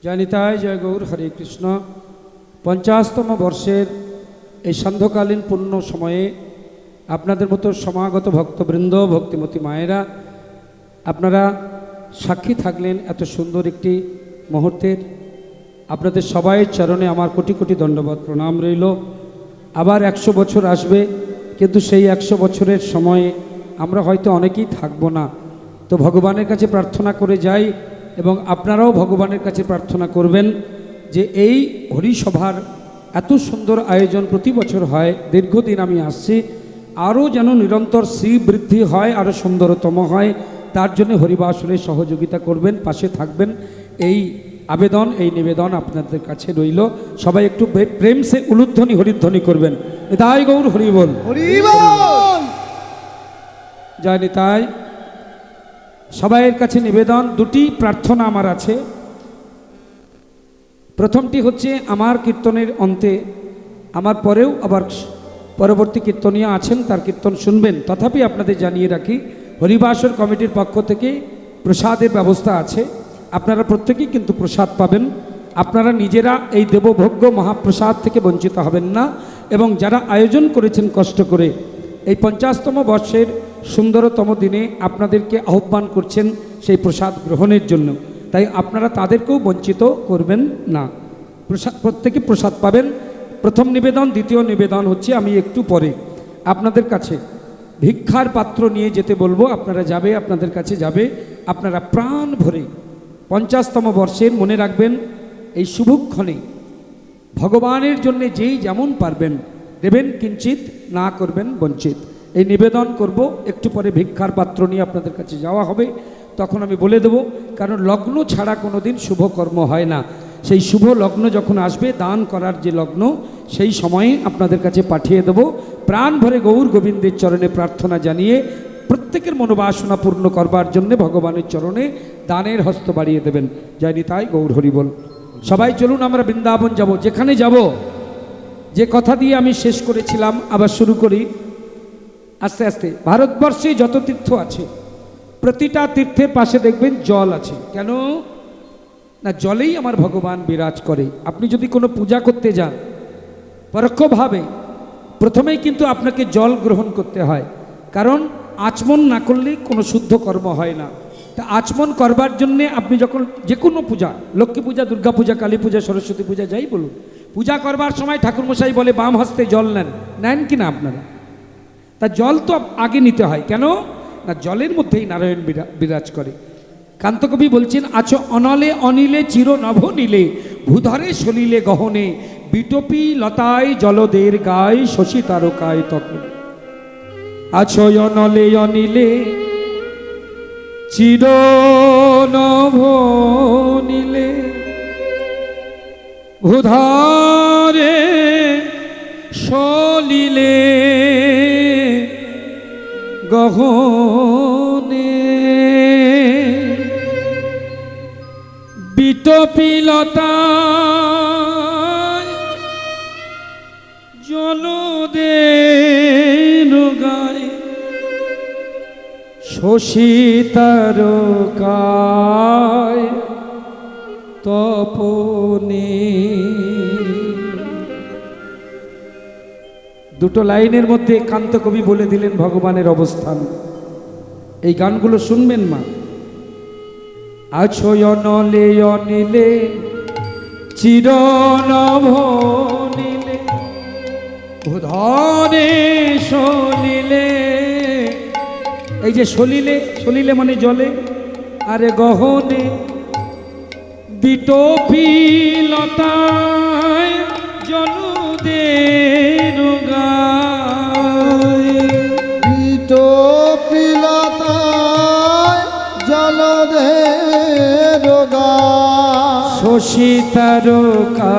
জয় নিতাই, জয় গৌর, হরে কৃষ্ণ। 50তম বর্ষের এই সান্ধ্যকালীন পূর্ণ সময়ে আপনাদের মতো সমাগত ভক্তবৃন্দ, ভক্তিমতী মায়েরা, আপনারা সাক্ষী থাকলেন এত সুন্দর একটি মুহূর্তের। আপনাদের সবাই চরণে আমার কোটি কোটি দণ্ডবত প্রণাম রইল। আবার 100 বছর আসবে, কিন্তু সেই 100 বছরের সময়ে আমরা হয়তো অনেকেই থাকবো না। তো ভগবানের কাছে প্রার্থনা করে যাই, এবং আপনারাও ভগবানের কাছে প্রার্থনা করবেন যে এই হরিসভার এত সুন্দর আয়োজন প্রতি বছর হয়, দীর্ঘদিন আমি আসছি, আরও যেন নিরন্তর শ্রীবৃদ্ধি হয়, আরও সুন্দরতম হয়। তার জন্য হরিবাসরে সহযোগিতা করবেন, পাশে থাকবেন, এই আবেদন, এই নিবেদন আপনাদের কাছে রইল। সবাই একটু প্রেম সে উলুধ্বনি হরিধ্বনি করবেন। নিতাই গৌর হরি বল, হরি বল। জয় নিতাই। সবাইয়ের কাছে নিবেদন, দুটি প্রার্থনা আমার আছে। প্রথমটি হচ্ছে, আমার কীর্তনের অন্তে, আমার পরেও আবার পরবর্তী কীর্তনীয় আছেন, তার কীর্তন শুনবেন। তথাপি আপনাদের জানিয়ে রাখি, হরিবাসর কমিটির পক্ষ থেকে প্রসাদের ব্যবস্থা আছে। আপনারা প্রত্যেকেই কিন্তু প্রসাদ পাবেন। আপনারা নিজেরা এই দেবভোগ্য মহাপ্রসাদ থেকে বঞ্চিত হবেন না, এবং যারা আয়োজন করেছেন কষ্ট করে এই 50তম বর্ষের সুন্দরতম দিনে আপনাদেরকে আহ্বান করছেন সেই প্রসাদ গ্রহণের জন্য। তাই আপনারা তাদেরকেও বঞ্চিত করবেন না, প্রত্যেকে প্রসাদ পাবেন। প্রথম নিবেদন। দ্বিতীয় নিবেদন হচ্ছে, আমি একটু পরে আপনাদের কাছে ভিক্ষার পাত্র নিয়ে যেতে বলবো। আপনারা যাবে, আপনাদের কাছে যাবে, আপনারা প্রাণ ভরে 50তম বর্ষের, মনে রাখবেন এই শুভক্ষণে ভগবানের জন্যে যেই যেমন পারবেন দেবেন, কিঞ্চিত না করবেন বঞ্চিত। এই নিবেদন করব। একটু পরে ভিক্ষার পাত্র নিয়ে আপনাদের কাছে যাওয়া হবে, তখন আমি বলে দেব। কারণ লগ্ন ছাড়া কোনো দিন শুভকর্ম হয় না। সেই শুভ লগ্ন যখন আসবে, দান করার যে লগ্ন, সেই সময়ে আপনাদের কাছে পাঠিয়ে দেব। প্রাণ ভরে গৌর গোবিন্দের চরণে প্রার্থনা জানিয়ে প্রত্যেকের মনোবাসনা পূর্ণ করবার জন্যে ভগবানের চরণে দানের হস্ত বাড়িয়ে দেবেন। জয় নিতাই গৌর হরি বল। সবাই চলুন আমরা বৃন্দাবন যাব। যেখানে যাব, যে কথা দিয়ে আমি শেষ করেছিলাম, আবার শুরু করি আস্তে আস্তে। ভারতবর্ষে যত তীর্থ আছে, প্রতিটা তীর্থের পাশে দেখবেন জল আছে। কেন না? জলেই আমার ভগবান বিরাজ করে। আপনি যদি কোনো পূজা করতে যান, পরোক্ষভাবে প্রথমেই কিন্তু আপনাকে জল গ্রহণ করতে হয়। কারণ আচমন না করলে কোনো শুদ্ধ কর্ম হয় না। তা আচমন করবার জন্যে আপনি যখন যে কোনো পূজা, লক্ষ্মী পূজা, দুর্গা পূজা, কালী পূজা, সরস্বতী পূজা, যাই বলুন, পূজা করবার সময় ঠাকুরমশাই বলে বাম হস্তে জল নেন, নেন কি না আপনারা? তা জল তো আগে নিতে হয়। কেন না? জলের মধ্যেই নারায়ণ বিরাজ করে। কান্তকবি বলছেন, আছো অনলে অনিলে চির নভ নীলে, ভূধরে সলিলে গহনে, বিটপি লতায় জলদের গায়, শশী তারকায় তখন। আছো অনলে অনিলে চির নভ নীলে, ভূধরে সলিলে গহনে, বিটপিলতায় জলদের গায়, শশী তারকায় তপনে। দুটো লাইনের মধ্যে কান্তকবি বলে দিলেন ভগবানের অবস্থান। এই গানগুলো শুনবেন মা। আছো অনলে অনিলে চির নভ নীলে, ভূধরে সলিলে। এই যে সলিলে, সলিলে মানে জলে, আরে গহনে, বিটপি লতায় জলদের গায়, বিটপি লতায় জলদের গায়, শশী তারকা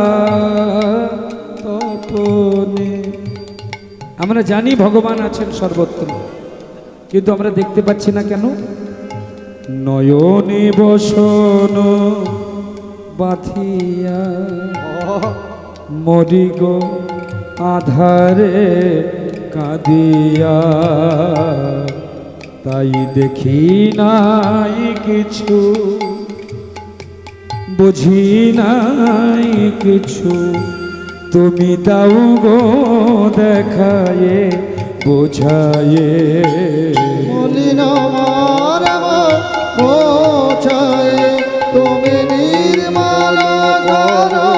তপনে। আমরা জানি ভগবান আছেন সর্বত্র, কিন্তু আমরা দেখতে পাচ্ছি না কেন? নয়নে বসন বাঁধিয়া মরিগ আধারে কাঁদিয়া, তাই দেখি নাই কিছু বুঝি নাই কিছু, তুমি দাও গো দেখায়ে বোঝায়ে। মলিন মরম বোঝায় তুমি নির্মল করো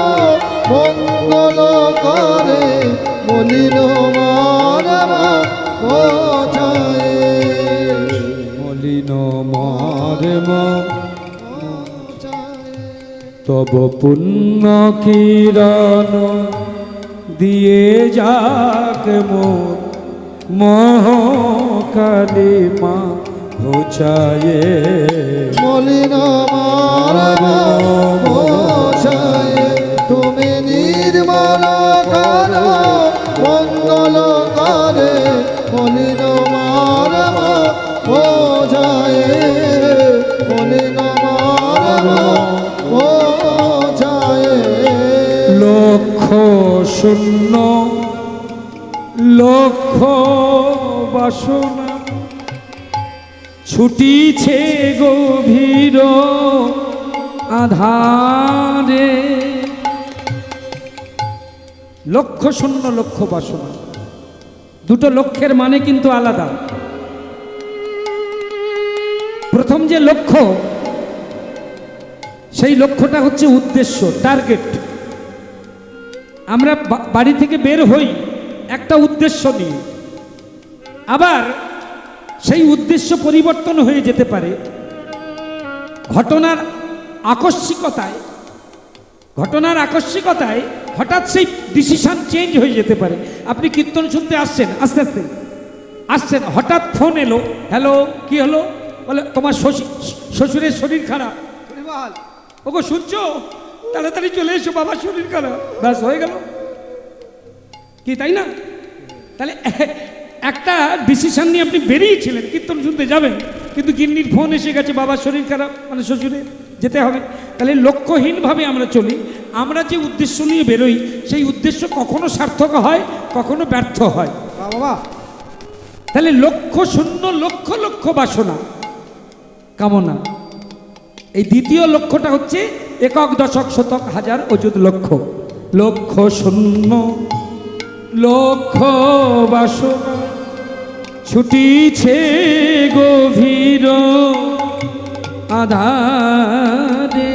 মঙ্গল করে। মলিন মরম বোঝায় মলিন মর্ম তব পুণ্য কিরণ দিয়ে যাক মোর মহাকালী মা ঘোচায়ে। মলিন মরম বোঝায় তুমি নির্মল করো মঙ্গল করে। মলিন মরম বোঝায় মলিন মরম বোঝায়। লক্ষ শূন্য লক্ষ বাসনা ছুটিছে গভীর আধারে। লক্ষ শূন্য লক্ষ বাসনা, দুটো লক্ষ্যের মানে কিন্তু আলাদা। প্রথম যে লক্ষ্য, সেই লক্ষ্যটা হচ্ছে উদ্দেশ্য, টার্গেট। আমরা বাড়ি থেকে বের হই একটা উদ্দেশ্য নিয়ে, আবার সেই উদ্দেশ্য পরিবর্তন হয়ে যেতে পারে ঘটনার আকস্মিকতায় হঠাৎ সেই ডিসিশন চেঞ্জ হয়ে যেতে পারে। আপনি কীর্তন শুনতে আসছেন, আস্তে আস্তে আসছেন, হঠাৎ ফোন এলো, হ্যালো কি হলো, বলে তোমার শ্বশুরের শরীর খারাপ। ওগো শুনছো, তাড়াতাড়ি চলে এসো, বাবার শরীর খারাপ। ব্যাস হয়ে গেল কি, তাই না? তাহলে একটা ডিসিশন নিয়ে আপনি বেরিয়েছিলেন কীর্তন শুনতে যাবেন, কিন্তু গিন্নির ফোন এসে গেছে, বাবার শরীর খারাপ, মানে শ্বশুরের যেতে হবে। তাহলে লক্ষ্যহীনভাবে আমরা চলি। আমরা যে উদ্দেশ্য নিয়ে বেরোই সেই উদ্দেশ্য কখনো সার্থক হয়, কখনো ব্যর্থ হয়। বাবা তাহলে লক্ষ্য শূন্য লক্ষ লক্ষ বাসনা কামনা। এই দ্বিতীয় লক্ষ্যটা হচ্ছে একক দশক শতক হাজার অযুত লক্ষ্য। লক্ষ্য শূন্য লক্ষ বাসনা ছুটিছে গভীর আধারে।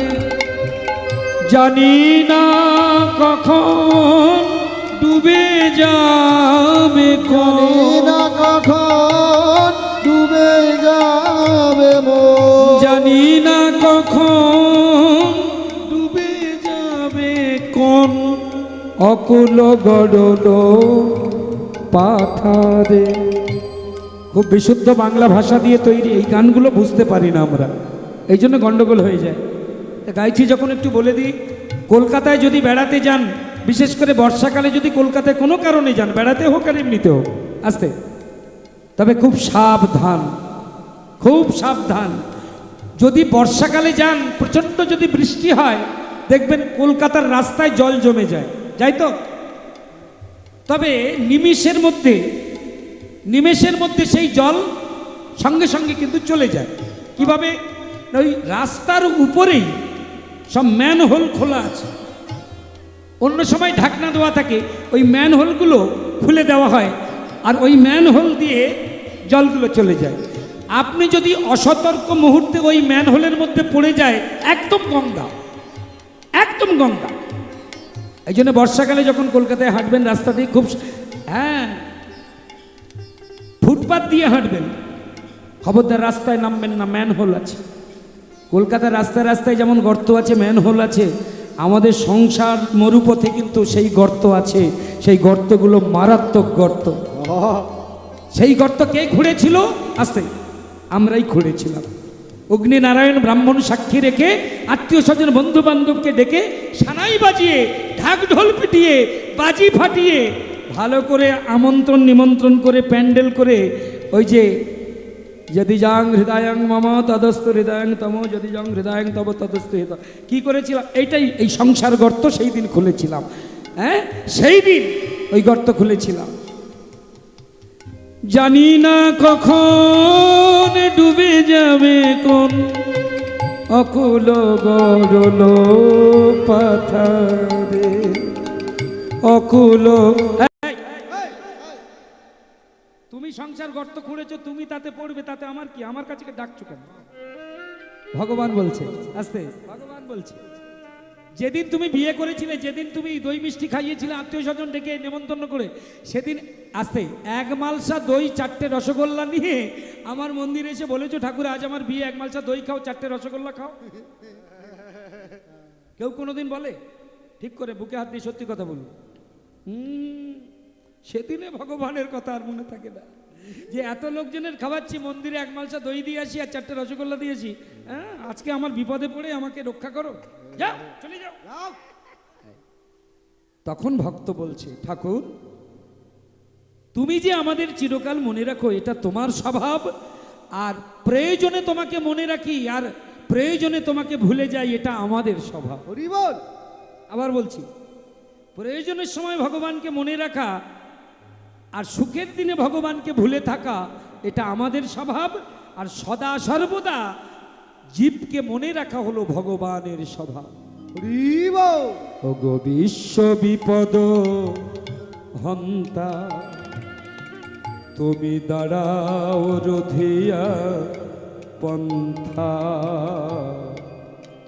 জানি না কখন ডুবে যাবে, জানি না কখন ডুবে যাবে মোর। জানি না কখন ডুবে যাবে কোন অকুল গড়ল পাথারে। খুব বিশুদ্ধ বাংলা ভাষা দিয়ে তৈরি এই গানগুলো বুঝতে পারি না আমরা, এই জন্য গন্ডগোল হয়ে যায়। গাইছি যখন একটু বলে দিই, কলকাতায় যদি বেড়াতে যান, বিশেষ করে বর্ষাকালে যদি কলকাতায় কোনো কারণে যান, বেড়াতে হোক আর এমনিতে হোক, আসতে, তবে খুব সাবধান, খুব সাবধান। যদি বর্ষাকালে যান, প্রচণ্ড যদি বৃষ্টি হয়, দেখবেন কলকাতার রাস্তায় জল জমে যায়, যাই তো? তবে নিমেষের মধ্যে সেই জল সঙ্গে সঙ্গে কিন্তু চলে যায়। কিভাবে? ওই রাস্তার উপরেই সব ম্যানহোল খোলা আছে, অন্য সময় ঢাকনা দেওয়া থাকে, ওই ম্যানহোলগুলো খুলে দেওয়া হয়, আর ওই ম্যানহোল দিয়ে জলগুলো চলে যায়। আপনি যদি অসতর্ক মুহূর্তে ওই ম্যানহোলের মধ্যে পড়ে যায়, একদম গঙ্গা, একদম গঙ্গা। এই জন্য বর্ষাকালে যখন কলকাতায় হাঁটবেন রাস্তা দিয়ে খুব, হ্যাঁ, ফুটপাত দিয়ে হাঁটবেন, খবরদার রাস্তায় নামবেন না, ম্যানহোল আছে। কলকাতার রাস্তায় রাস্তায় যেমন গর্ত আছে, ম্যানহোল আছে, আমাদের সংসার মরুপথে কিন্তু সেই গর্ত আছে। সেই গর্তগুলো মারাত্মক গর্ত। সেই গর্ত কে খুঁড়েছিল? আস্তে, আমরাই খুঁড়েছিলাম। অগ্নিনারায়ণ ব্রাহ্মণ সাক্ষী রেখে আত্মীয় স্বজন বন্ধু বান্ধবকে ডেকে সানাই বাজিয়ে ঢাক ঢোল পিটিয়ে বাজি ফাটিয়ে ভালো করে আমন্ত্রণ নিমন্ত্রণ করে প্যান্ডেল করে, ওই যে যদি যাং হৃদয়ং মম তদস্তু হৃদয়ং তম, যদি যাং হৃদয়ং তব তদস্তু হৃদয়, কি করেছিলাম? এইটাই, এই সংসার গর্ত সেই দিন খুলেছিলাম। হ্যাঁ, সেই দিন ওই গর্ত খুলেছিলাম। জানি না কখন ডুবে যাবে কোন অকুল গরল পাথারে অকুল। তুমি সংসার গর্ত খুঁড়েছো, তুমি তাতে পড়বে, তাতে আমার কি? আমার কাছে ডাকছো কেন? ভগবান বলছে, আস্তে ভগবান বলছে, যেদিন তুমি বিয়ে করেছিলে, যেদিন তুমি দই মিষ্টি খাইয়েছিলে আত্মীয় স্বজন ডেকে নেমন্তন্ন করে, সেদিন আস্তে এক মালসা দই 4টে রসগোল্লা নিয়ে আমার মন্দিরে এসে বলেছো, ঠাকুর আজ আমার বিয়ে, এক মালসা দই খাও, 4টে রসগোল্লা খাও। কেউ কোনোদিন বলে? ঠিক করে বুকে হাত দিয়ে সত্যি কথা বলুন। সেদিনে ভগবানের কথা আর মনে থাকে না যে এত লোকজনের খাওয়াচ্ছি, মন্দিরে এক মালসা দই দিয়ে আসি আর 4টে রসগোল্লা দিয়েছি, হ্যাঁ আজকে আমার বিপদে পড়ে আমাকে রক্ষা করো, যাও চলে যাও। তখন ভক্ত বলছে, ঠাকুর তুমি যে আমাদের চিরকাল মনে রাখো এটা তোমার স্বভাব, আর প্রয়োজনে তোমাকে মনে রাখি আর প্রয়োজনে তোমাকে ভুলে যাই এটা আমাদের স্বভাব। হরি বল। আবার বলছি, প্রয়োজনের সময় ভগবানকে মনে রাখা আর সুখের দিনে ভগবানকে ভুলে থাকা এটা আমাদের স্বভাব, আর সদা সর্বদা জীবকে মনে রাখা হলো ভগবানের স্বভাব। হরি বল। ওগো বিশ্ব বিপদ হন্তা তুমি দাঁড়াও রধিয়া পন্থা,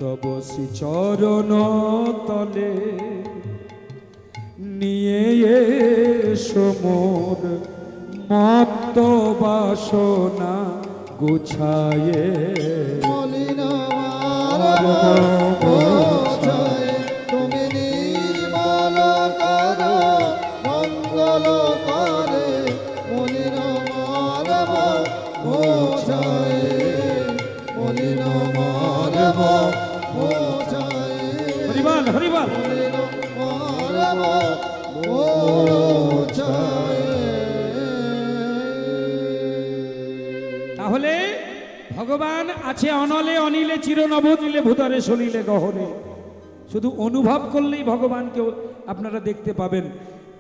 তব শ্রী চরণ তলে নিয়ে এসো মোর মত্ত বাসনা গুছায়ে। মলিন মারব বোঝায়, তুমি নির্মল করো মঙ্গল করে। মলিন মারব বোঝায়, মলিন মারব বোঝায়। হরিবল হরিবল। মলিন মারব বোঝায়। তাহলে ভগবান আছে অনলে অনিলে চির নবনীলে ভূতরে সলিলে গহনে। শুধু অনুভব করলেই ভগবানকে আপনারা দেখতে পাবেন।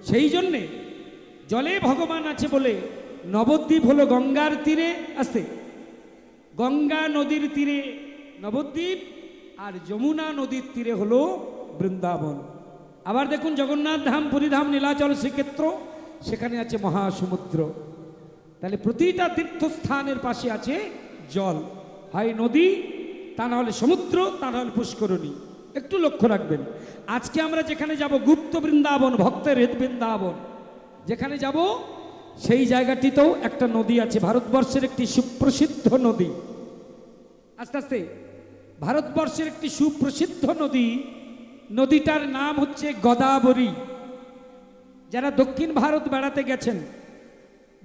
সেই জন্যে জলে ভগবান আছে বলে নবদ্বীপ হলো গঙ্গার তীরে, আসতে গঙ্গা নদীর তীরে নবদ্বীপ, আর যমুনা নদীর তীরে হলো বৃন্দাবন। আবার দেখুন জগন্নাথ ধাম, পুরীধাম, নীলাচল, শ্রীক্ষেত্র, সেখানে আছে মহাসমুদ্র। তাহলে প্রতিটা তীর্থস্থানের পাশে আছে জল, হয় নদী, তা না হলে সমুদ্র, তা না হলে পুষ্করণী। একটু লক্ষ্য রাখবেন, আজকে আমরা যেখানে যাব গুপ্ত বৃন্দাবন, ভক্তের হৃদ বৃন্দাবন, যেখানে যাব সেই জায়গাটিতেও একটা নদী আছে, ভারতবর্ষের একটি সুপ্রসিদ্ধ নদী। আস্তে আস্তে, ভারতবর্ষের একটি সুপ্রসিদ্ধ নদী, নদীটার নাম হচ্ছে গোদাবরী। যারা দক্ষিণ ভারত বেড়াতে গেছেন,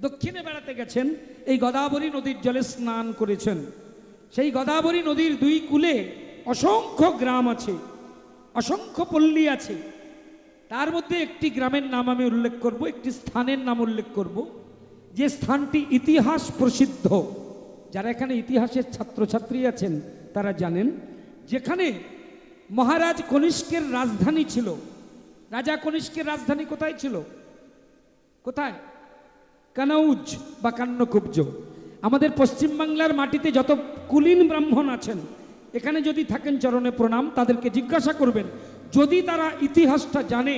দক্ষিণে বেড়াতে গেছেন, এই গোদাবরী নদীর জলে স্নান করেছেন। সেই গোদাবরী নদীর দুই কূলে অসংখ্য গ্রাম আছে, অসংখ্য পল্লী আছে। তার মধ্যে একটি গ্রামের নাম আমি উল্লেখ করব, একটি স্থানের নাম উল্লেখ করব, যে স্থানটি ইতিহাস প্রসিদ্ধ। যারা এখানে ইতিহাসের ছাত্রছাত্রী আছেন তারা জানেন, যেখানে মহারাজ কনিষ্কের রাজধানী ছিল। রাজা কনিষ্কের রাজধানী কোথায় ছিল? কোথায়? কানৌজ বা কান্নকুব্জ। আমাদের পশ্চিমবাংলার মাটিতে যত কুলীন ব্রাহ্মণ আছেন, এখানে যদি থাকেন চরণে প্রণাম, তাদেরকে জিজ্ঞাসা করবেন, যদি তারা ইতিহাসটা জানে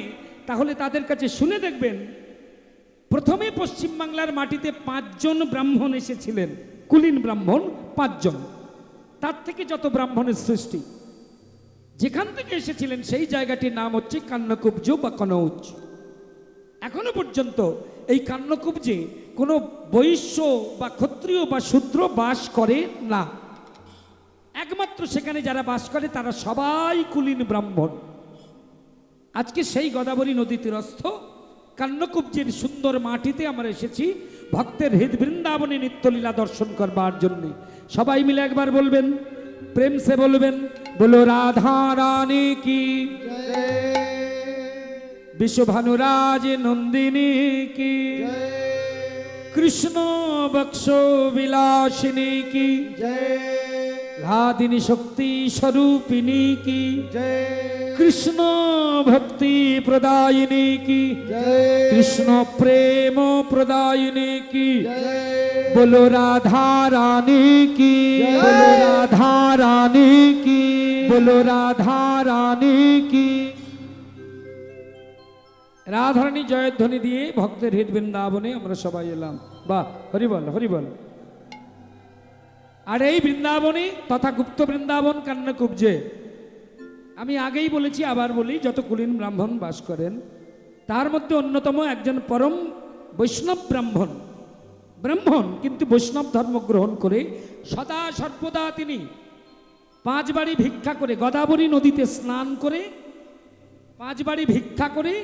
তাহলে তাদের কাছে শুনে দেখবেন, প্রথমে পশ্চিমবাংলার মাটিতে 5 জন ব্রাহ্মণ এসেছিলেন, কুলীন ব্রাহ্মণ 5 জন। তার থেকে যত ব্রাহ্মণের সৃষ্টি, যেখান থেকে এসেছিলেন সেই জায়গাটির নাম হচ্ছে কান্নকুব্জ বা কনৌজ। এখনো পর্যন্ত এই কান্নকুব্জে কোনো বৈশ্য বা ক্ষত্রিয় বা শূদ্র বাস করে না। একমাত্র সেখানে যারা বাস করে তারা সবাই কুলীন ব্রাহ্মণ। আজকে সেই গোদাবরী নদী তীরস্থ কান্নকুব্জের সুন্দর মাটিতে আমরা এসেছি ভক্তের হৃদ বৃন্দাবনে নিত্যলীলা দর্শন করবার জন্য। সবাই মিলে একবার বলবেন, প্রেম সে বলবেন, বলো রাধা রানী কি, বিশ্বভানুরাজ নন্দিনী কি, কৃষ্ণ বক্ষ বিলাসিনী কি, রাধিনী শক্তি স্বরূপিনী কি, কৃষ্ণ ভক্তি প্রদায়িনী কি, জয় কৃষ্ণ প্রেম প্রদায়িনী কি, জয় बोलो राधा रानी की, जय। बोलो राधा रानी की, बोलो राधा रानी की। রাধারানী জয়ধ্বনি দিয়ে ভক্তের হৃদ বৃন্দাবনে আমরা সবাই এলাম। বাহ, হরিবল হরিবল। আর এই বৃন্দাবনে তথা গুপ্ত বৃন্দাবন কান্নাকুব্জে আমি আগেই বলেছি, আবার বলি, যত কুলীন ব্রাহ্মণ বাস করেন তার মধ্যে অন্যতম একজন পরম বৈষ্ণব ব্রাহ্মণ, ব্রাহ্মণ কিন্তু বৈষ্ণব ধর্ম গ্রহণ করে সদা সর্বদা তিনি 5 বাড়ি ভিক্ষা করে, গোদাবরী নদীতে স্নান করে 5 বাড়ি ভিক্ষা করে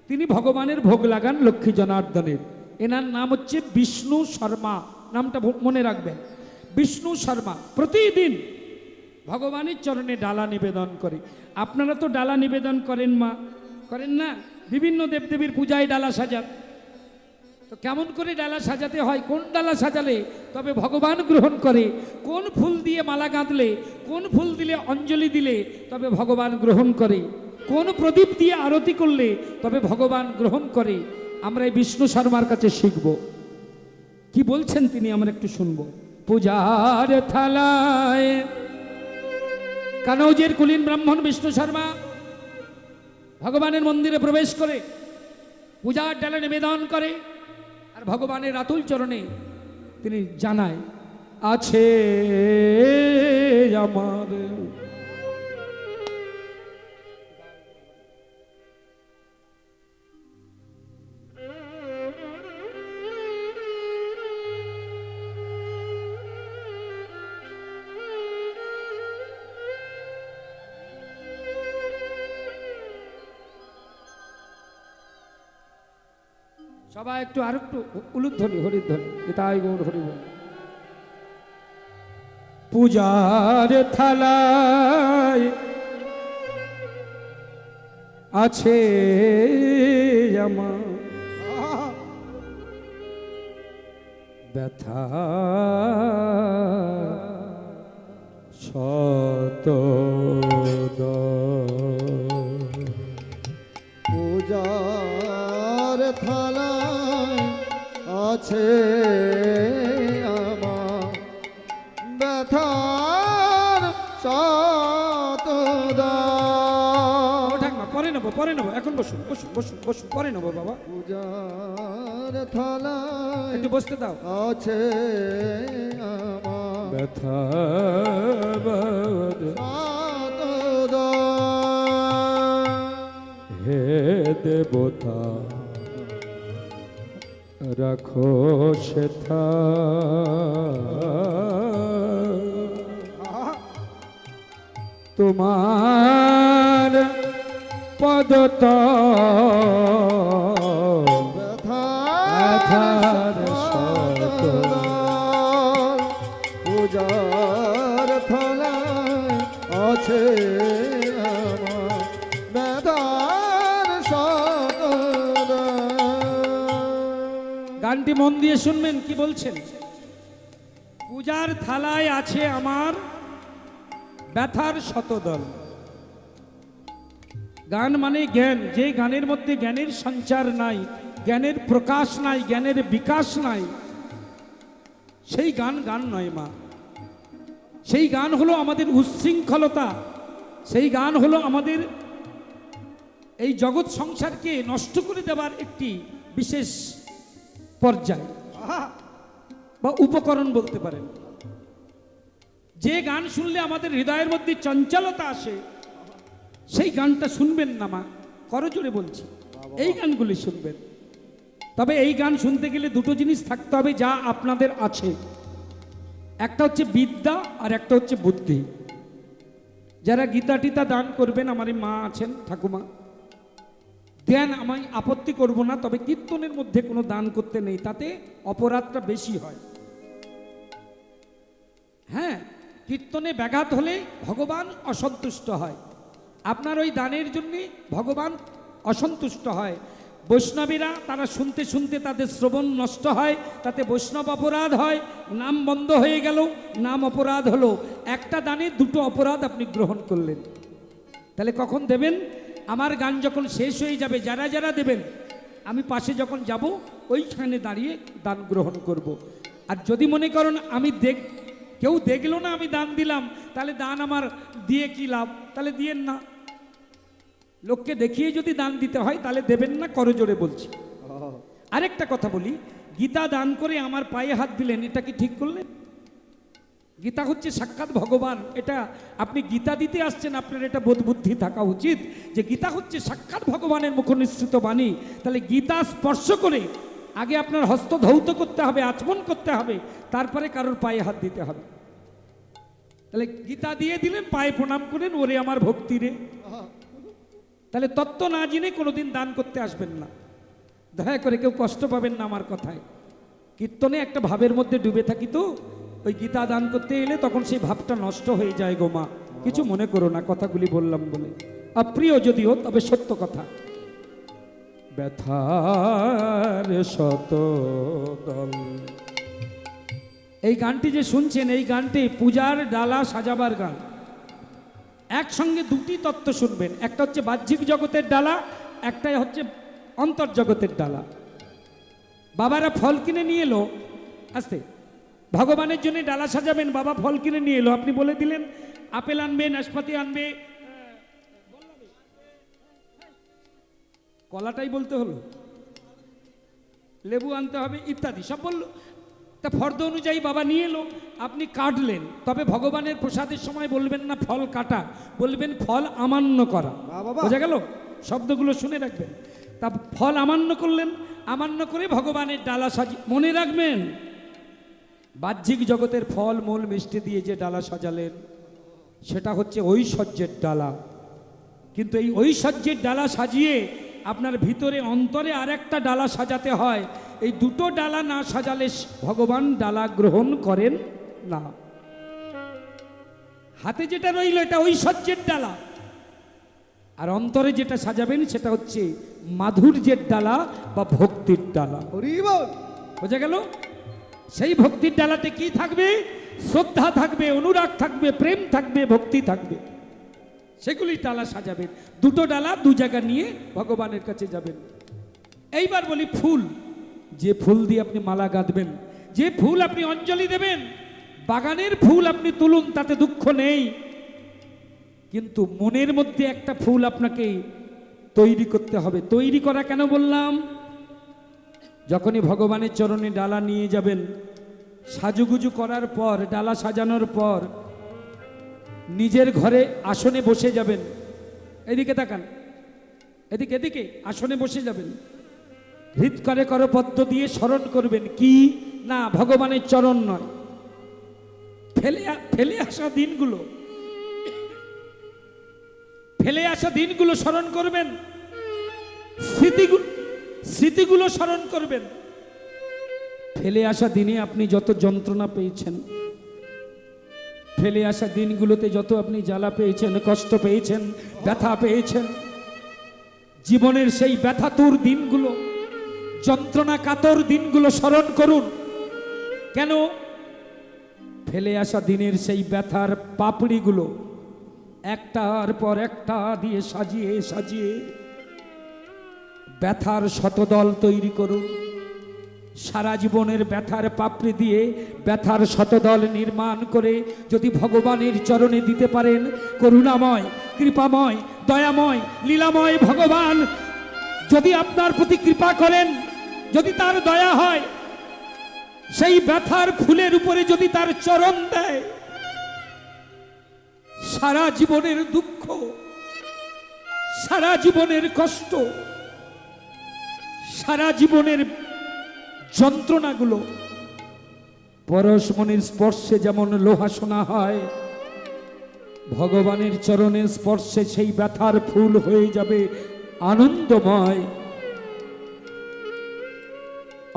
তিনি ভগবানের ভোগ লাগান লক্ষ্মী জনার্দনের। এনার নাম হচ্ছে বিষ্ণু শর্মা, নামটা মনে রাখবেন, বিষ্ণু শর্মা। প্রতিদিন ভগবানের চরণে ডালা নিবেদন করে। আপনারা তো ডালা নিবেদন করেন মা, করেন না? বিভিন্ন দেবদেবীর পূজায় ডালা সাজান। তো কেমন করে ডালা সাজাতে হয়, কোন ডালা সাজালে তবে ভগবান গ্রহণ করে, কোন ফুল দিয়ে মালা গাঁথলে, কোন ফুল দিলে অঞ্জলি দিলে তবে ভগবান গ্রহণ করে, কোন প্রদীপ দিয়ে আরতি করলে তবে ভগবান গ্রহণ করে, আমরা এই বিষ্ণু শর্মার কাছে শিখব। কি বলছেন তিনি আমরা একটু শুনবো। পূজার থালায় কানৌজের কুলীন ব্রাহ্মণ বিষ্ণু শর্মা ভগবানের মন্দিরে প্রবেশ করে পূজার ডালা নিবেদন করে, আর ভগবানের আতুল চরণে তিনি জানায়, আছে আমার সবাই একটু আর একটু উলুধ্বনি হরিধ্বনি, তাই গৌর হরিবল। পূজার থালায় আছে আমার ব্যথা শত পূজার থালায় আছে আমার ব্যথার শতদা। ঠাকমা পরে নেবো, পরে নেবো, এখন বসুন বসুন বসুন বসুন, পরে নেবো বাবা। পূজার থালায় একটু বসতে দাও। আছে আমার ব্যথা শতদা। হে দেবতা রাখো সেথা, তোমার পদত ব্যথার শতদা। পূজার থালায় আছে আমার ব্যথার শতদা। গানটি মন দিয়ে শুনবেন কি বলছেন। পূজার থালায় আছে আমার ব্যথার শতদল। গান মানে জ্ঞান, যে গানের মধ্যে জ্ঞানের সঞ্চার নাই, জ্ঞানের প্রকাশ নাই, জ্ঞানের বিকাশ নাই, সেই গান গান নয় মা। সেই গান হলো আমাদের উচ্ছৃঙ্খলতা, সেই গান হলো আমাদের এই জগৎ সংসারকে নষ্ট করে দেওয়ার একটি বিশেষ পর্যায় বা উপকরণ বলতে পারেন। যে গান শুনলে আমাদের হৃদয়ের মধ্যে চঞ্চলতা আসে, সেই গানটা শুনবেন না মা, করজোড়ে বলছি, এই গানগুলি শুনবেন। তবে এই গান শুনতে গেলে দুটো জিনিস থাকতে হবে যা আপনাদের আছে, একটা হচ্ছে বিদ্যা আর একটা হচ্ছে বুদ্ধি। যারা গীতা টিতা দান করবেন, আমার এই মা আছেন ঠাকুমা, দেন আমি আপত্তি করব না, তবে কীর্তনের মধ্যে কোনো দান করতে নেই, তাতে অপরাধটা বেশি হয়। হ্যাঁ, কীর্তনে ব্যাঘাত হলে ভগবান অসন্তুষ্ট হয়, আপনার ওই দানের জন্যে ভগবান অসন্তুষ্ট হয়। বৈষ্ণবীরা তারা শুনতে শুনতে তাদের শ্রবণ নষ্ট হয়, তাতে বৈষ্ণব অপরাধ হয়, নাম বন্ধ হয়ে গেল, নাম অপরাধ হলো। একটা দানে দুটো অপরাধ আপনি গ্রহণ করলেন। তাহলে কখন দেবেন? আমার গান যখন শেষ হয়ে যাবে, যারা যারা দেবেন আমি পাশে যখন যাব ওইখানে দাঁড়িয়ে দান গ্রহণ করব। আর যদি মনে করেন আমি কেউ দেখলো না আমি দান দিলাম, তাহলে দান আমার দিয়ে কি লাভ? তাহলে দিয়েন না। লোককে দেখিয়ে যদি দান দিতে হয় তাহলে দেবেন না, করজোড়ে বলছি। আরেকটা কথা বলি, গীতা দান করে আমার পায়ে হাত দিলেন, এটা কি ঠিক করলেন? গীতা হচ্ছে সাক্ষাৎ ভগবান। এটা আপনি গীতা দিতে আসছেন, আপনার এটা বোধ বুদ্ধি থাকা উচিত যে গীতা হচ্ছে সাক্ষাৎ ভগবানের মুখনিসৃত বাণী। তাহলে গীতা স্পর্শ করে আগে আপনার হস্ত ধৌত করতে হবে, আচমন করতে হবে, তারপরে কারোর পায়ে হাত দিতে হবে। তাহলে গীতা দিয়ে দিলেন, পায়ে প্রণাম করেন, ওরে আমার ভক্তি রে। তাহলে তত্ত্ব না জেনে কোনোদিন দান করতে আসবেন না, দয়া করে কেউ কষ্ট পাবেন না আমার কথায়। কীর্তনে একটা ভাবের মধ্যে ডুবে থাকি, তো ওই গীতা দান করতে এলে তখন সেই ভাবটা নষ্ট হয়ে যায় গো মা। কিছু মনে করো না, কথাগুলি বললাম বলে, অপ্রিয় যদিও তবে সত্য কথা। ব্যথার শত দল, এই গানটি যে শুনছেন, এই গানটি পূজার ডালা সাজাবার গান। একসঙ্গে দুটি তত্ত্ব শুনবেন, একটা হচ্ছে বাহ্যিক জগতের ডালা, একটাই হচ্ছে অন্তর্জগতের ডালা। বাবারা ফল কিনে নিয়ে এলো, আস্তে ভগবানের জন্য ডালা সাজাবেন, বাবা ফল কিনে নিয়ে এলো, আপনি বলে দিলেন আপেল আনবে, নাশপাতি আনবে, কলাটাই বলতে হলো, লেবু আনতে হবে ইত্যাদি সব বললো। তা ফর্দ অনুযায়ী বাবা নিয়ে এলো, আপনি কাটলেন, তবে ভগবানের প্রসাদের সময় বলবেন না ফল কাটা, বলবেন ফল আমান্য করা। বোঝা গেল? শব্দগুলো শুনে রাখবেন। তা ফল আমান্য করলেন, আমান্য করে ভগবানের ডালা সাজিয়ে, মনে রাখবেন বাহ্যিক জগতের ফল মূল মিষ্টি দিয়ে যে ডালা সাজালেন সেটা হচ্ছে ঐশ্বর্যের ডালা। কিন্তু এই ঐশ্বর্যের ডালা সাজিয়ে আপনার ভিতরে অন্তরে আরেকটা ডালা সাজাতে হয়। এই দুটো ডালা না সাজালে ভগবান ডালা গ্রহণ করেন না। হাতে যেটা রইল এটা ঐশ্বর্যের ডালা, আর অন্তরে যেটা সাজাবেন সেটা হচ্ছে মাধুর্যের ডালা বা ভক্তির ডালা। বোঝা গেল? সেই ভক্তির ডালাতে কি থাকবে? শ্রদ্ধা থাকবে, অনুরাগ থাকবে, প্রেম থাকবে, ভক্তি থাকবে। সেগুলি ডালা সাজাবেন। দুটো ডালা দু জায়গা নিয়ে ভগবানের কাছে যাবেন। এইবার বলি ফুল, যে ফুল দিয়ে আপনি মালা গাঁথবেন, যে ফুল আপনি অঞ্জলি দেবেন, বাগানের ফুল আপনি তুলুন, তাতে দুঃখ নেই, কিন্তু মনের মধ্যে একটা ফুল আপনাকে তৈরি করতে হবে। তৈরি করা কেন বললাম? যখনই ভগবানের চরণে ডালা নিয়ে যাবেন, সাজুগুজু করার পর, ডালা সাজানোর পর নিজের ঘরে আসনে বসে যাবেন। এদিকে তাকান, এদিকে এদিকে, আসনে বসে যাবেন। হৃৎকরে করপদ্ম দিয়ে স্মরণ করবেন কি না, ভগবানের চরণ নয়, ফেলে আসা দিনগুলো, ফেলে আসা দিনগুলো স্মরণ করবেন, স্মৃতিগুলো স্মরণ করবেন। ফেলে আসা দিনে আপনি যত যন্ত্রণা পেয়েছেন, ফেলে আসা দিনগুলোতে যত আপনি জ্বালা পেয়েছেন, কষ্ট পেয়েছেন, ব্যথা পেয়েছেন, জীবনের সেই ব্যথাতুর দিনগুলো, যন্ত্রণা কাতর দিনগুলো স্মরণ করুন। কেন? ফেলে আসা দিনের সেই ব্যথার পাপড়িগুলো একটার পর একটা দিয়ে সাজিয়ে সাজিয়ে ব্যথার শতদল তৈরি করুন। সারা জীবনের ব্যথার পাপড়ি দিয়ে ব্যথার শতদল নির্মাণ করে যদি ভগবানের চরণে দিতে পারেন, করুণাময়, কৃপাময়, দয়াময়, লীলাময় ভগবান যদি আপনার প্রতি কৃপা করেন, যদি তার দয়া হয়, সেই ব্যথার ফুলের উপরে যদি তার চরণ দেয়, সারা জীবনের দুঃখ, সারা জীবনের কষ্ট, সারা জীবনের যন্ত্রণাগুলো পরশমণির স্পর্শে যেমন লোহা সোনা হয়, ভগবানের চরণের স্পর্শে সেই ব্যথার ফুল হয়ে যাবে আনন্দময়,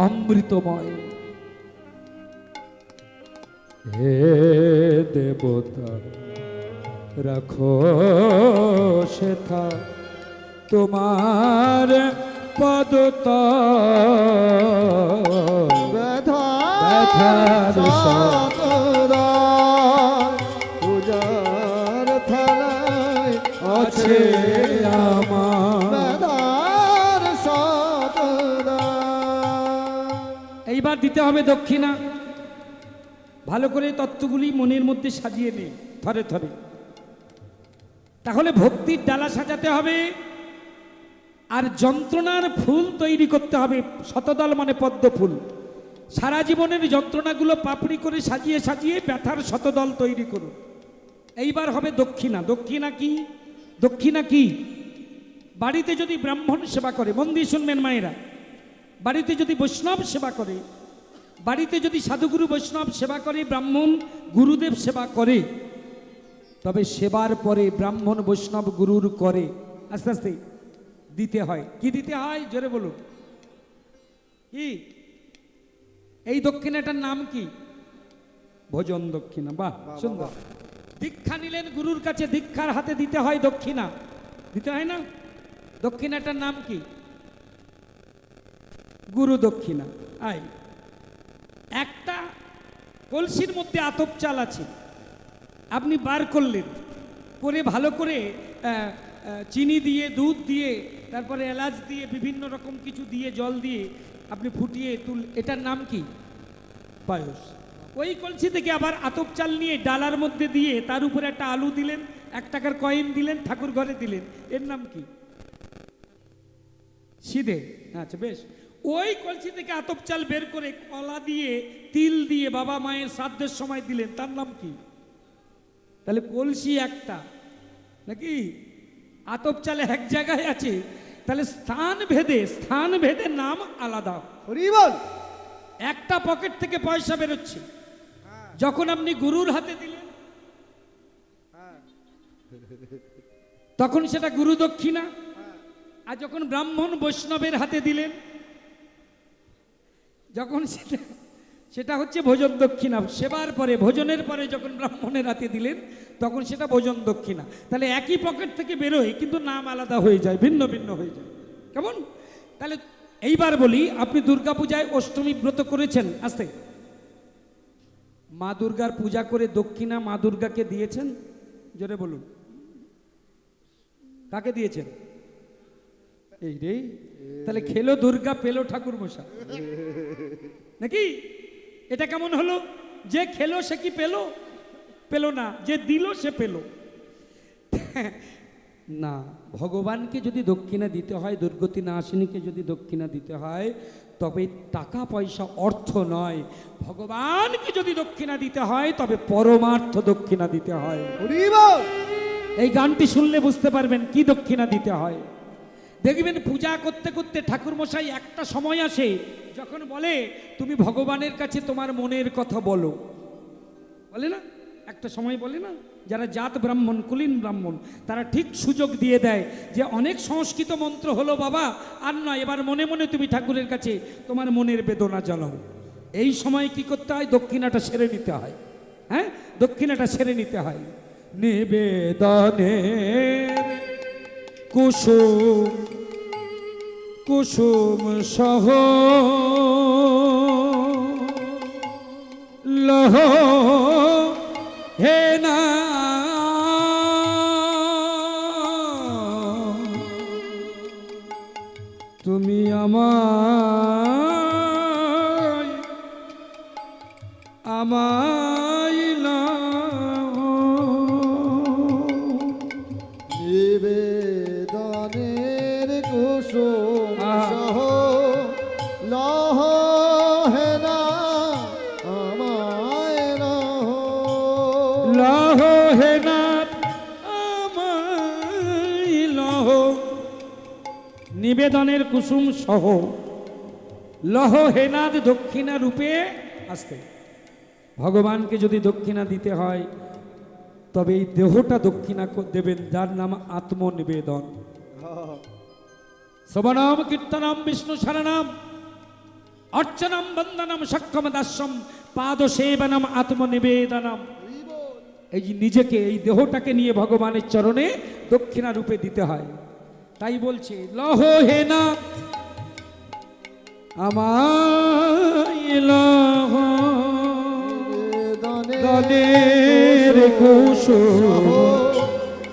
অমৃতময়। হে দেবতা রাখো সেথা তোমার পদতল, ব্যথার পূজার থালায় আছে আছে আমার। মেধার সতদা। এইবার দিতে হবে দক্ষিণা। ভালো করে তত্ত্বগুলি মনের মধ্যে সাজিয়ে নে থরে থরে। তাহলে ভক্তির ডালা সাজাতে হবে, আর যন্ত্রণার ফুল তৈরি করতে হবে। শতদল মানে পদ্ম ফুল। সারা জীবনের যন্ত্রণাগুলো পাপড়ি করে সাজিয়ে সাজিয়ে ব্যথার শতদল তৈরি করুন। এইবার হবে দক্ষিণা। দক্ষিণা কি? দক্ষিণা কি? বাড়িতে যদি ব্রাহ্মণ সেবা করে, মন দিয়ে শুনবেন মায়েরা, বাড়িতে যদি বৈষ্ণব সেবা করে, বাড়িতে যদি সাধুগুরু বৈষ্ণব সেবা করে, ব্রাহ্মণ গুরুদেব সেবা করে, তবে সেবার পরে ব্রাহ্মণ বৈষ্ণব গুরুর করে আস্তে আস্তে দিতে হয়। কি দিতে হয় জোরে বলুন? কি এই দক্ষিণাটার নাম কি? ভোজন দক্ষিণা। বাহ, সুন্দর। দীক্ষা নিলেন গুরুর কাছে, দীক্ষার হাতে দিতে হয় দক্ষিণা, দিতে হয় না? দক্ষিণাটার নাম কি? গুরু দক্ষিণা। আই একটা কলসির মধ্যে আতপ চাল আছে, আপনি বার করলেন, করে ভালো করে চিনি দিয়ে, দুধ দিয়ে, তারপরে এলাচ দিয়ে, বিভিন্ন রকম কিছু দিয়ে, জল দিয়ে আপনি ফুটিয়ে এটার নাম কি? পায়স। ওই কলসি থেকে আবার আতপ চাল নিয়ে ডালার মধ্যে দিয়ে তার উপরে একটা আলু দিলেন, 1 টাকার কয়েন দিলেন, ঠাকুর ঘরে দিলেন, এর নাম কি? সিধে। আচ্ছা বেশ। ওই কলসি থেকে আতপ চাল বের করে কলা দিয়ে, তিল দিয়ে বাবা মায়ের শ্রাদ্ধের সময় দিলেন, তার নাম কি? তাহলে কলসি একটা নাকি? আতপ চালে এক জায়গায় আছে, তাহলে স্থান ভেদে নাম আলাদা। হরি বল। একটা পকেট থেকে পয়সা বেরোচ্ছে, যখন আপনি গুরুর হাতে দিলেন তখন সেটা গুরু দক্ষিণা, আর যখন ব্রাহ্মণ বৈষ্ণবের হাতে দিলেন যখন সেটা হচ্ছে ভোজন দক্ষিণা। সেবার পরে, ভোজনের পরে যখন ব্রাহ্মণের হাতে দিলেন তখন সেটা ভোজন দক্ষিণা। তাহলে একই পকেট থেকে বেরোয়, কিন্তু নাম আলাদা হয়ে যায়, ভিন্ন ভিন্ন হয়ে যায়। কেমন? তাহলে এইবার বলি, আপনি দুর্গাপূজায় অষ্টমী ব্রত করেছেন, আস্তে, মা দুর্গার পূজা করে দক্ষিণা মা দুর্গাকে দিয়েছেন? জোরে বলুন, কাকে দিয়েছেন? এই রে, তাহলে খেলো দুর্গা, পেলো ঠাকুর মশাই নাকি? এটা কেমন হলো? যে খেলো সে কি পেলো? পেলো না। যে দিল সে পেলো না। ভগবানকে যদি দক্ষিণা দিতে হয়, দুর্গতি নাশিনীকে যদি দক্ষিণা দিতে হয়, তবে টাকা পয়সা অর্থ নয়। ভগবানকে যদি দক্ষিণা দিতে হয় তবে পরমার্থ দক্ষিণা দিতে হয়। এই গানটি শুনলে বুঝতে পারবেন কি দক্ষিণা দিতে হয়। দেখবেন পূজা করতে করতে ঠাকুর মশাই একটা সময় আসে যখন বলে, তুমি ভগবানের কাছে তোমার মনের কথা বলো, বলে না? একটা সময় বলে না? যারা জাত ব্রাহ্মণ, কুলীন ব্রাহ্মণ, তারা ঠিক সুযোগ দিয়ে দেয় যে অনেক সংস্কৃত মন্ত্র হলো বাবা, আর নয়, এবার মনে মনে তুমি ঠাকুরের কাছে তোমার মনের বেদনা জানাও। এই সময় কি করতে হয়? দক্ষিণাটা সেরে নিতে হয়। হ্যাঁ, দক্ষিণাটা সেরে নিতে হয়। নিবেদনের কুসুম কুসুম সহ লহ হে না তুমি আমায় আমায় নিবেদনের কুসুম সহ লহ হে না আমায় লহ হে না আমায় লহ। নিবেদনের কুসুম সহ লহ হেনাদ দক্ষিণা রূপে আসতে। ভগবানকে যদি দক্ষিণা দিতে হয় তবে এই দেহটা দক্ষিণা দেবেন, যার নাম আত্মনিবেদন। শ্রবণম কীর্তনম বিষ্ণু শরণম অর্চনম বন্দনম সক্ষম দাস্যম পাদ সেবনম আত্মনিবেদনম। এই যে নিজেকে, এই দেহটাকে নিয়ে ভগবানের চরণে দক্ষিণা রূপে দিতে হয়। তাই বলছে লহ হে না আমায় লহ দনের কুসুম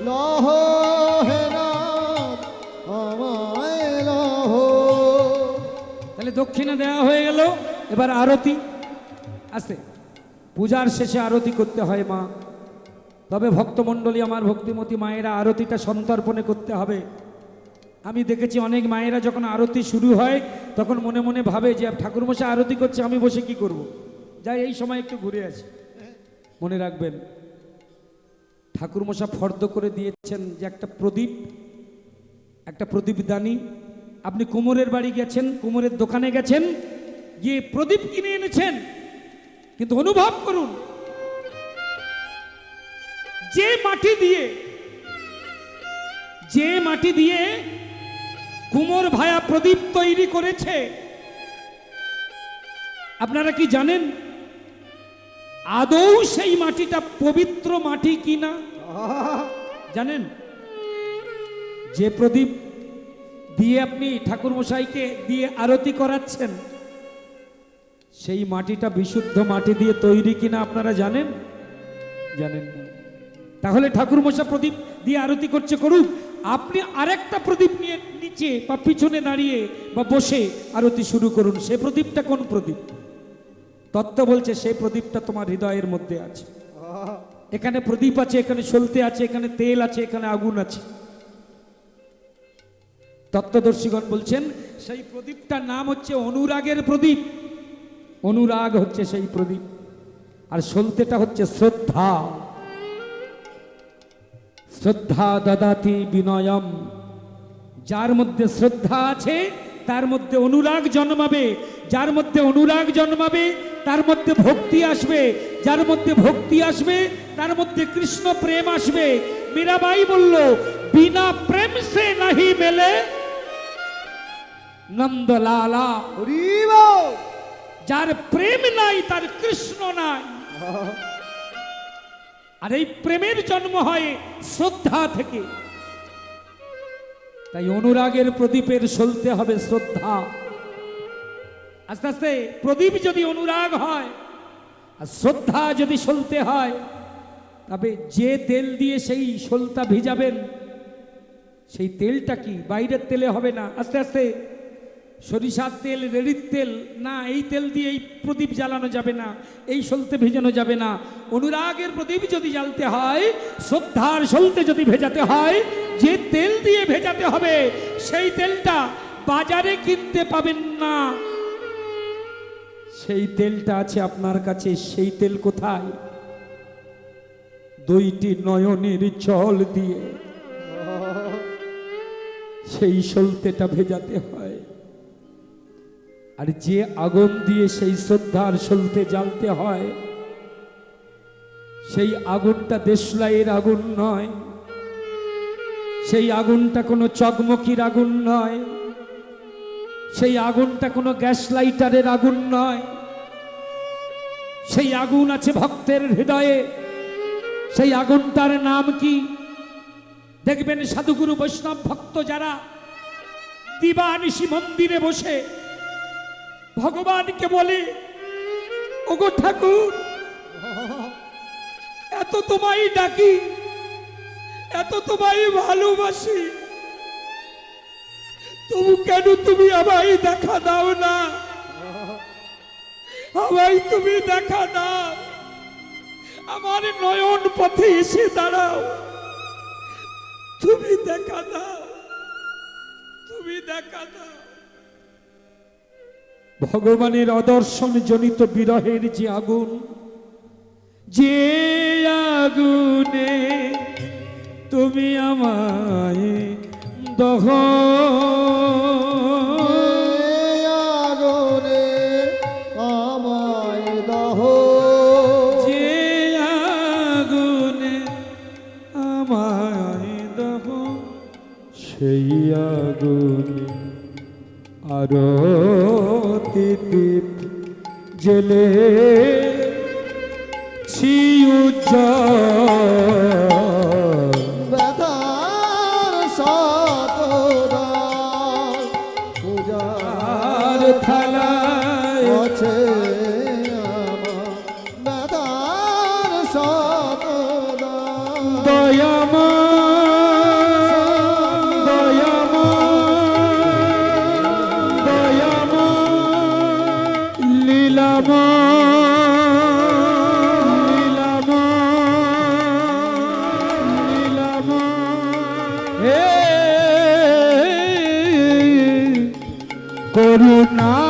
লহ হে দক্ষিণা দেওয়া হয়ে গেল, এবার আরতি। আস্তে, পূজার শেষে আরতি করতে হয় মা। তবে ভক্তমণ্ডলী, আমার ভক্তিমতী মায়েরা, আরতিটা সন্তর্পণে করতে হবে। আমি দেখেছি অনেক মায়েরা যখন আরতি শুরু হয় তখন মনে মনে ভাবে যে ঠাকুরমশাই আরতি করছে, আমি বসে কি করব, যাই এই সময় একটু ঘুরে আসি। মনে রাখবেন, ঠাকুরমশাই ফর্দ করে দিয়েছেন যে একটা প্রদীপ, একটা প্রদীপদানি। আপনি কুমোরের বাড়ি গেছেন, কুমোরের দোকানে গেছেন, গিয়ে প্রদীপ কিনে এনেছেন, কিন্তু অনুভব করুন যে মাটি দিয়ে কুমোর ভায়া প্রদীপ তৈরি করেছে, আপনারা কি জানেন আদৌ সেই মাটিটা পবিত্র মাটি কিনা? জানেন? যে প্রদীপ দিয়ে আপনি ঠাকুরমশাইকে দিয়ে আরতি করাচ্ছেন, সেই মাটিটা বিশুদ্ধ মাটি দিয়ে তৈরি কিনা আপনারা জানেন? জানেন না। তাহলে ঠাকুরমশাই প্রদীপ দিয়ে আরতি করছে, করুক, আপনি আরেকটা প্রদীপ নিয়ে নিচে বা পিছনে দাঁড়িয়ে বা বসে আরতি শুরু করুন। সে প্রদীপটা কোন প্রদীপ? তত্ত্ব বলছে সেই প্রদীপটা তোমার হৃদয়ের মধ্যে আছে। এখানে প্রদীপ আছে, এখানে সলতে আছে, এখানে তেল আছে, এখানে আগুন আছে। তত্ত্বদর্শীগণ বলছেন সেই প্রদীপটার নাম হচ্ছে অনুরাগের প্রদীপ। অনুরাগ হচ্ছে সেই প্রদীপ, আর সলতেটা হচ্ছে শ্রদ্ধা। শ্রদ্ধা দদাতি বিনয়ম। যার মধ্যে শ্রদ্ধা আছে তার মধ্যে অনুরাগ জন্মাবে, যার মধ্যে অনুরাগ জন্মাবে তার মধ্যে ভক্তি আসবে, যার মধ্যে ভক্তি আসবে তার মধ্যে কৃষ্ণ প্রেম আসবে। মীরাবাই বলল, বিনা প্রেম সে নাহি মেলে নন্দলালা। যার প্রেম নাই তার কৃষ্ণ নাই। আর এই প্রেমের জন্ম হয় শ্রদ্ধা থেকে। তাই অনুরাগের প্রদীপের সলতে হবে শ্রদ্ধা। আস্তে আস্তে প্রদীপ যদি অনুরাগ হয় আর শ্রদ্ধা যদি সলতে হয়, তবে যে তেল দিয়ে সেই সলতা ভিজাবেন সেই তেলটা কি বাইরের তেলে হবে না। আস্তে আস্তে সরিষার তেল, রেড়ির তেল না, এই তেল দিয়ে এই প্রদীপ জ্বালানো যাবে না, এই সলতে ভেজানো যাবে না। অনুরাগের প্রদীপ যদি জ্বালতে হয়, শ্রদ্ধার সলতে যদি ভেজাতে হয়, যে তেল দিয়ে ভেজাতে হবে সেই তেলটা বাজারে কিনতে পাবেন না। সেই তেলটা আছে আপনার কাছে। সেই তেল কোথায়? দুইটি নয়নের জল দিয়ে সেই সলতেটা ভেজাতে হয়। আর যে আগুন দিয়ে সেই শ্রদ্ধার সলতে জ্বালতে হয়, সেই আগুনটা দেশলাইয়ের আগুন নয়, সেই আগুনটা কোনো চকমকির আগুন নয়, সেই আগুনটা কোনো গ্যাস লাইটারের আগুন নয়। সেই আগুন আছে ভক্তের হৃদয়ে। সেই আগুনটার নাম কি? দেখবেন সাধুগুরু বৈষ্ণব ভক্ত যারা দিবানিশি মন্দিরে বসে ভগবানকে বলে, ওগো ঠাকুর, এত তোমায় ডাকি, এত তোমায় ভালোবাসি, তবু কেন তুমি আমায় দেখা দাও না? আমায় তুমি দেখা দাও, আমার নয়ন পথে এসে দাঁড়াও, তুমি দেখা দাও, তুমি দেখা দাও। ভগবানের অদর্শন জনিত বিরহের যে আগুন, যে আগুনে তুমি আমায় আগুনে আমায় দহ, যে আগুনে আমায় দহ, সেই আগুনে আরতি দীপ জেলে ছি উজ্জ্বল। ব্যথার শতদান পূজার থালায় আছে আমার, ব্যথার শতদান দয়াময়, দয়াময়, দয়াময়, করুণা